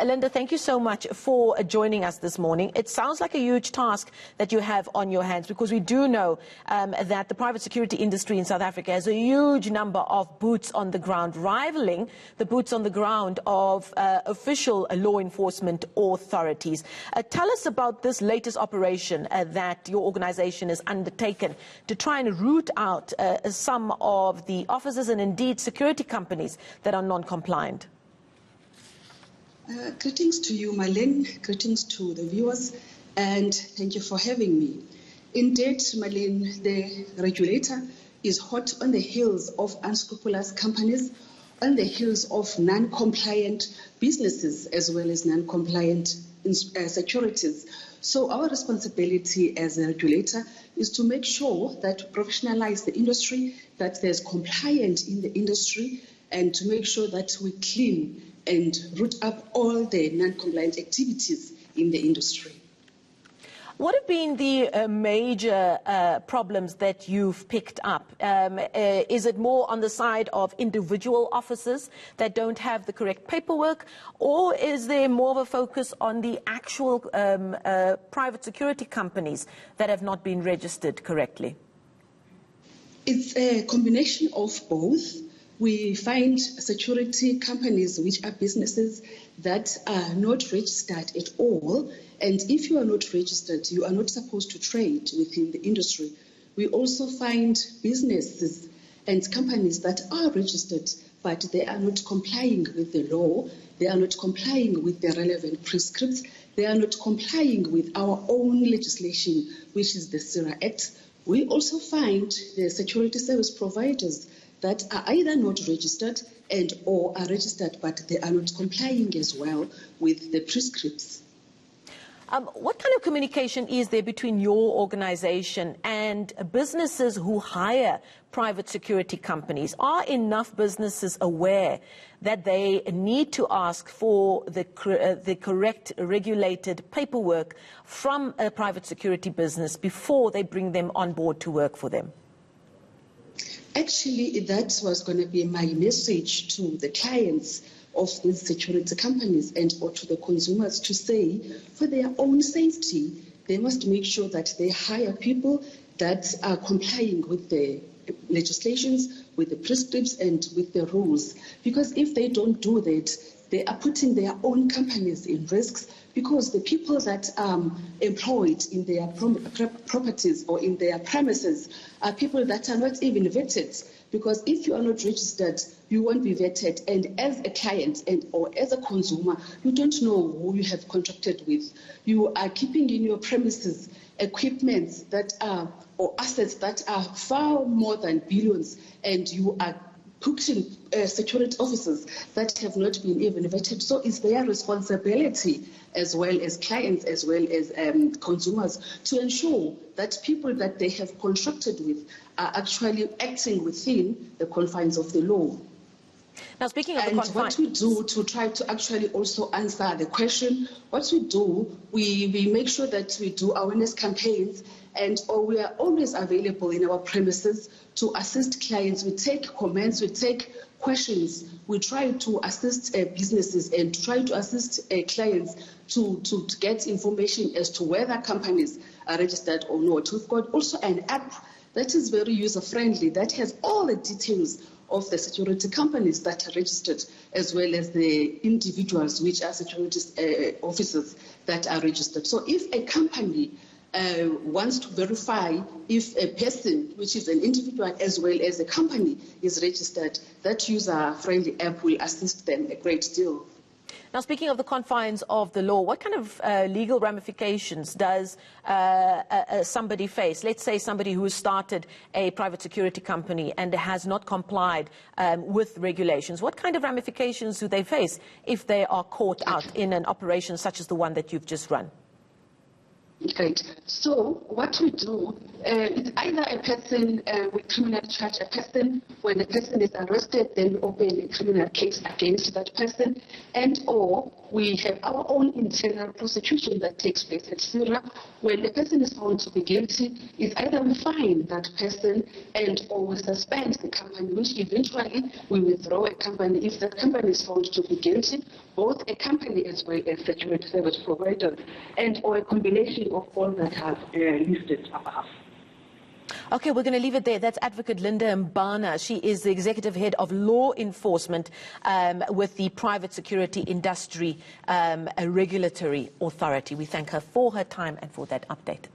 Linda, thank you so much for joining us this morning. It sounds like a huge task that you have on your hands, because we do know that the private security industry in South Africa has a huge number of boots on the ground, rivaling the boots on the ground of official law enforcement authorities. Tell us about this latest operation that your organization has undertaken to try and root out some of the officers and indeed security companies that are non-compliant. Greetings to you, Marlene. Greetings to the viewers, and thank you for having me. Indeed, Marlene, the regulator is hot on the heels of unscrupulous companies, on the heels of non-compliant businesses, as well as non-compliant securities. So our responsibility as a regulator is to make sure that we professionalize the industry, that there's compliance in the industry, and to make sure that we clean and root up all the non-compliant activities in the industry. What have been the major problems that you've picked up? Is it more on the side of individual officers that don't have the correct paperwork, or is there more of a focus on the actual private security companies that have not been registered correctly? It's a combination of both. We find security companies which are businesses that are not registered at all. And if you are not registered, you are not supposed to trade within the industry. We also find businesses and companies that are registered, but they are not complying with the law. They are not complying with the relevant prescripts. They are not complying with our own legislation, which is the Psira Act. We also find the security service providers that are either not registered and or are registered, but they are not complying as well with the prescripts. What kind of communication is there between your organization and businesses who hire private security companies? Are enough businesses aware that they need to ask for the correct regulated paperwork from a private security business before they bring them on board to work for them? Actually, that was going to be my message to the clients of these security companies and or to the consumers, to say, for their own safety, they must make sure that they hire people that are complying with the legislations, with the prescripts and with the rules. Because if they don't do that, they are putting their own companies in risks, because the people that are employed in their properties or in their premises are people that are not even vetted. Because if you are not registered, you won't be vetted. And as a client and or as a consumer, you don't know who you have contracted with. You are keeping in your premises equipment that are or assets that are far more than billions, and you are pushing security officers that have not been even vetted. So it's their responsibility, as well as clients, as well as consumers, to ensure that people that they have contracted with are actually acting within the confines of the law. Now, speaking of the confines, what we do to try to actually also answer the question, what we do, we make sure that we do awareness campaigns, and we are always available in our premises to assist clients. We take comments, we take questions. We try to assist businesses and try to assist clients to get information as to whether companies are registered or not. We've got also an app that is very user-friendly, that has all the details of the security companies that are registered, as well as the individuals, which are security officers that are registered. So if a company wants to verify if a person, which is an individual as well as a company, is registered, that user-friendly app will assist them a great deal. Now, speaking of the confines of the law, what kind of legal ramifications does somebody face? Let's say somebody who has started a private security company and has not complied with regulations. What kind of ramifications do they face if they are caught out in an operation such as the one that you've just run? Great. So what we do is either a person with criminal charge, a person, when a person is arrested, then we open a criminal case against that person, and or we have our own internal prosecution that takes place at Psira. When the person is found to be guilty, is either we fine that person and or we suspend the company, which eventually we withdraw a company if that company is found to be guilty, both a company as well as security service provider, and or a combination of all that have listed above. Okay, we're going to leave it there. That's Advocate Linda Mbana. She is the Executive Head of Law Enforcement with the Private Security Industry Regulatory Authority. We thank her for her time and for that update.